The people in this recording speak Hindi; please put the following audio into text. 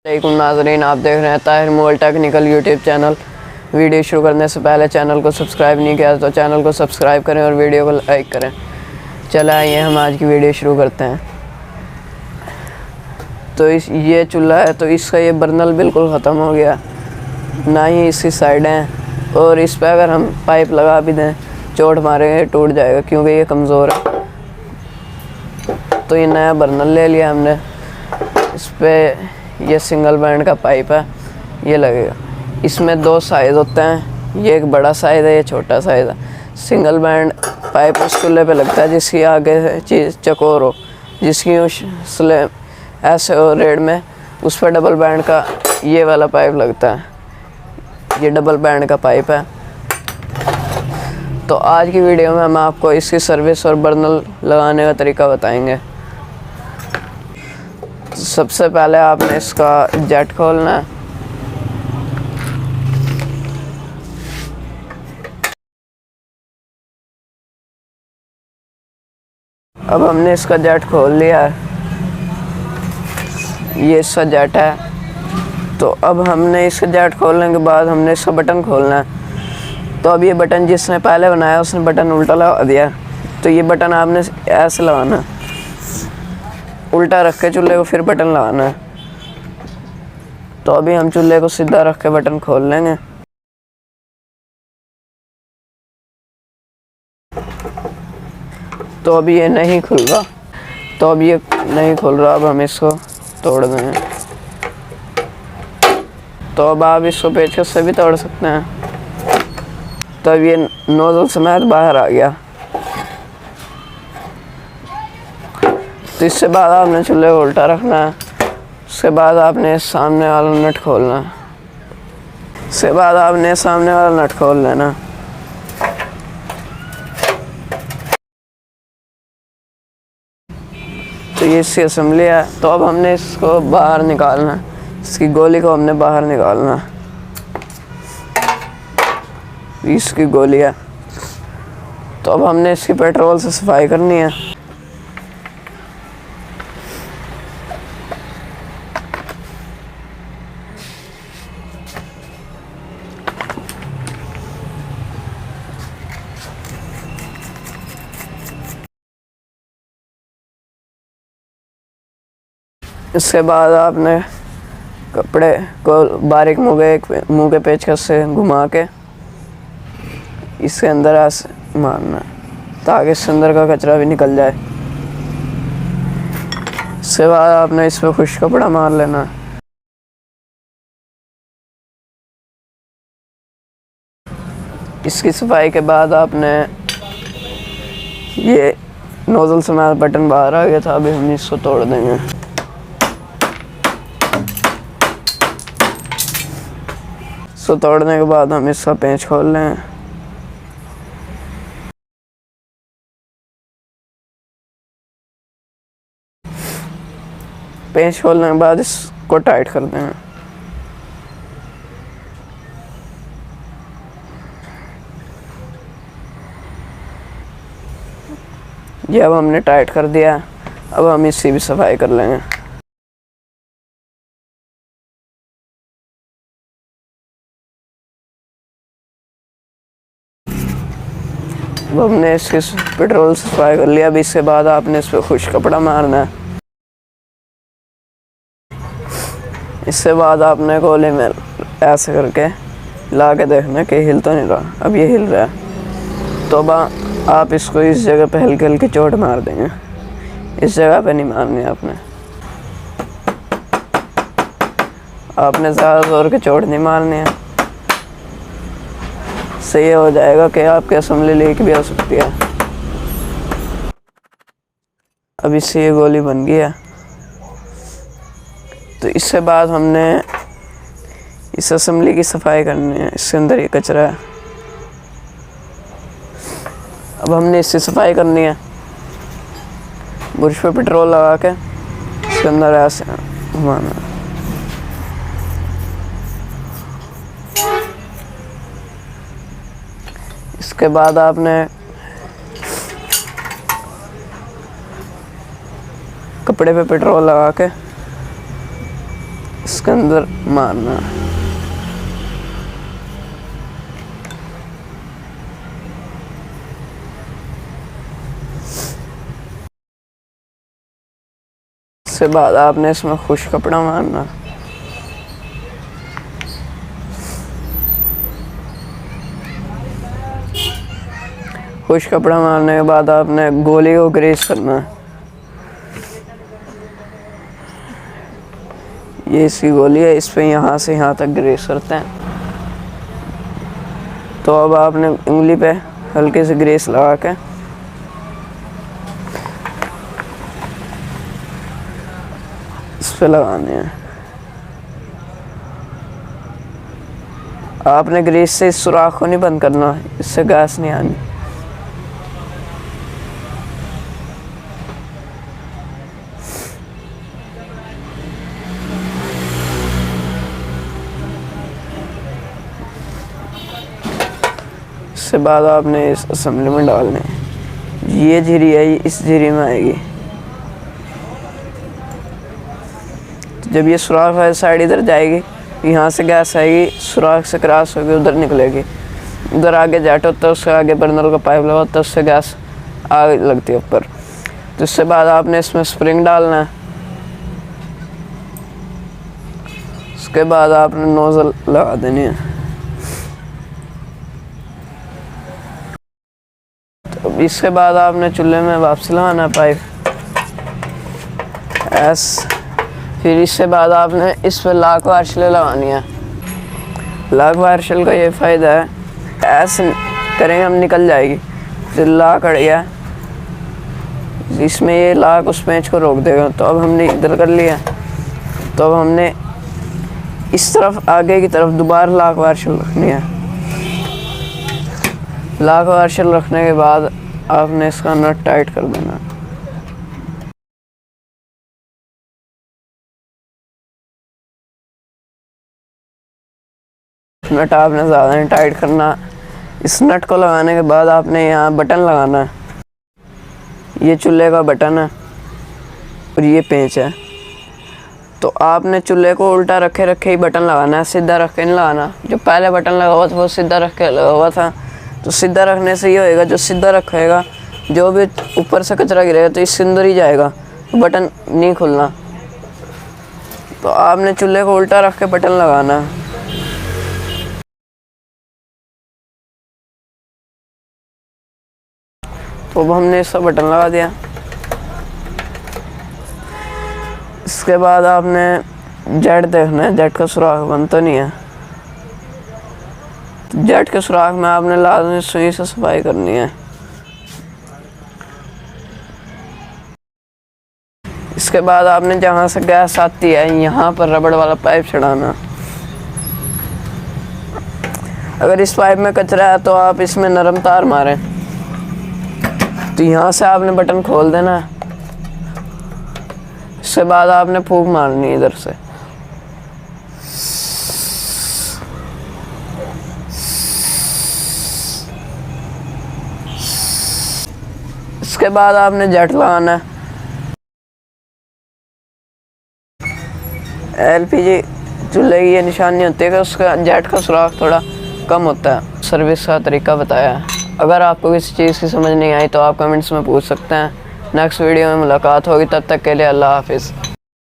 वालेकुम नाज़रीन, आप देख रहे हैं Tahir mobile technical YouTube channel. Video शुरू करने से पहले चैनल को सब्सक्राइब नहीं किया तो चैनल को सब्सक्राइब करें और वीडियो को लाइक करें। चला आइए हम आज की वीडियो शुरू करते हैं। तो ये चूल्हा है, तो इसका ये बर्नल बिल्कुल ख़त्म हो गया, ना ही इसकी साइड हैं, और इस पर अगर हम पाइप लगा भी दें चोट मारेंगे टूट जाएगा क्योंकि ये कमज़ोर है। तो ये नया बर्नल ले लिया हमने। इस पर ये सिंगल बैंड का पाइप है, ये लगेगा। इसमें दो साइज़ होते हैं, ये एक बड़ा साइज़ है, ये छोटा साइज़ है। सिंगल बैंड पाइप उस चूल्हे पे लगता है जिसकी आगे चीज़ चकोर हो, जिसकी स्लेम ऐसे हो रेड में, उस पर डबल बैंड का ये वाला पाइप लगता है। ये डबल बैंड का पाइप है। तो आज की वीडियो में हम आपको इसकी सर्विस और बर्नल लगाने का तरीका बताएंगे। सबसे पहले आपने इसका जेट खोलना है। अब हमने इसका जेट खोल लिया है, ये इसका जेट है। तो अब हमने इसका जेट खोलने के बाद हमने इसका बटन खोलना है। तो अब ये बटन जिसने पहले बनाया उसने बटन उल्टा लगा दिया, तो ये बटन आपने ऐसे लगाना है, उल्टा रख के चूल्हे को फिर बटन लगाना है। तो अभी हम चूल्हे को सीधा रख के बटन खोल लेंगे। तो अभी ये नहीं खुल रहा, तो अब ये नहीं खुल रहा। अब हम इसको तोड़ देंगे। तो अब आप इसको पेचकस से भी तोड़ सकते हैं। तो अब ये नोजल समेत बाहर आ गया। तो इससे बाद आपने चूल्हे को उल्टा रखना है। उसके बाद आपने सामने वाला नट खोलना है। उसके बाद आपने सामने वाला नट खोल लेना। तो ये इसकी असेंबली है। तो अब हमने इसको बाहर निकालना है, इसकी गोली को हमने बाहर निकालना है। इसकी गोली है। तो अब हमने इसकी पेट्रोल से सफाई करनी है। इसके बाद आपने कपड़े को बारीक मुँह के पेचकस से घुमा के इसके अंदर ऐसे मारना है ताकि इसके अंदर का कचरा भी निकल जाए। इसके बाद आपने इस पर खुश कपड़ा मार लेना। इसकी सफाई के बाद आपने ये नोजल से हमारा बटन बाहर आ गया था, अभी हम इसको तोड़ देंगे। इसको तोड़ने के बाद हम इसका पेंच खोल लें। पेंच खोलने के बाद इसको टाइट कर देंगे। ये अब हमने टाइट कर दिया। अब हम इसकी भी सफाई कर लेंगे। अब हमने इसके पेट्रोल से सफाई कर लिया। अब इसके बाद आपने इस पर खुश कपड़ा मारना है। इसके बाद आपने गोले में ऐसे करके ला के देखना कि हिल तो नहीं रहा। अब ये हिल रहा है। तो अब आप इसको इस जगह पे हल्के हल्के चोट मार देंगे। इस जगह पे नहीं मारनी आपने ज़्यादा जोर के चोट नहीं मारनी है। सही हो जाएगा कि आपके असेंबली लीक भी हो सकती है। अब इससे ये गोली बन गई है। तो इसके बाद हमने इस असेंबली की सफाई करनी है। इसके अंदर ये कचरा है। अब हमने इससे सफाई करनी है। बुरश पे पेट्रोल लगा के इसके अंदर ऐसे घुमाना। इसके बाद आपने कपड़े पे पेट्रोल लगा के इसके अंदर मारना। इसके बाद आपने इसमें खुश कपड़ा मारना। खुश कपड़ा मारने के बाद आपने गोली को ग्रेस करना है। ये इसकी गोली है, इस पे यहाँ से यहाँ तक ग्रेस करते हैं। तो अब आपने उंगली पे हल्के से ग्रेस लगा के इस पे लगाने हैं। आपने ग्रेस से इस सुराख को नहीं बंद करना, इससे गैस नहीं आनी। इसके बाद आपने इस असेंबली में डालने हैं। ये झिरी है, ये इस झिरी में आएगी। तो जब ये सुराख वाली साइड इधर जाएगी, यहाँ से गैस आएगी, सुराख से क्रॉस होगी उधर निकलेगी। उधर आगे जेट होता है, उसके आगे बर्नर का पाइप लगा होता है, उससे गैस आग लगती है ऊपर। तो इसके बाद आपने इसमें स्प्रिंग डालना है। उसके बाद आपने नोजल लगा देनी है। इसके बाद आपने चूल्हे में वापसी लगाना पाइप ऐस। फिर इसके बाद आपने इस पर लाख वार्शलें लगानी है। लाख वार्शल का ये फ़ायदा है, ऐसे करेंगे हम निकल जाएगी। फिर लाख अड़ गया, इसमें ये लाख उस पेंच को रोक देगा। तो अब हमने इधर कर लिया, तो अब हमने इस तरफ आगे की तरफ दोबारा लाख वार्शल रखनी है। लाख वार्शल रखने के बाद आपने इसका नट टाइट कर देना। नट आपने ज़्यादा नहीं टाइट करना। इस नट को लगाने के बाद आपने यहाँ बटन लगाना है। ये चूल्हे का बटन है और ये पेंच है। तो आपने चूल्हे को उल्टा रखे रखे ही बटन लगाना है, सीधा रख के नहीं लगाना। जो पहले बटन लगा हुआ था वो सीधा रख के लगा हुआ था। तो सीधा रखने से ये होएगा, जो सीधा रखेगा जो भी ऊपर से कचरा गिरेगा तो इसके अंदर ही जाएगा, तो बटन नहीं खुलना। तो आपने चूल्हे को उल्टा रख के बटन लगाना। तो अब हमने इसका बटन लगा दिया। इसके बाद आपने जेट देखना है, जेट का सुराख बंद तो नहीं है। तो जेट के सुराख में आपने लाजमी सुई से सफाई करनी है। इसके बाद आपने जहाँ से गैस आती है यहाँ पर रबड़ वाला पाइप चढ़ाना। अगर इस पाइप में कचरा है तो आप इसमें नरम तार मारें। तो यहाँ से आपने बटन खोल देना। इसके बाद आपने फूंक मारनी है इधर से। इसके बाद आपने जेट लगाना है। एलपीजी चूल्हे की ये निशानी होती है कि उसका जेट का सुराख थोड़ा कम होता है। सर्विस का तरीका बताया है। अगर आपको किसी चीज़ की समझ नहीं आई तो आप कमेंट्स में पूछ सकते हैं। नेक्स्ट वीडियो में मुलाकात होगी, तब तक के लिए अल्लाह हाफिज़।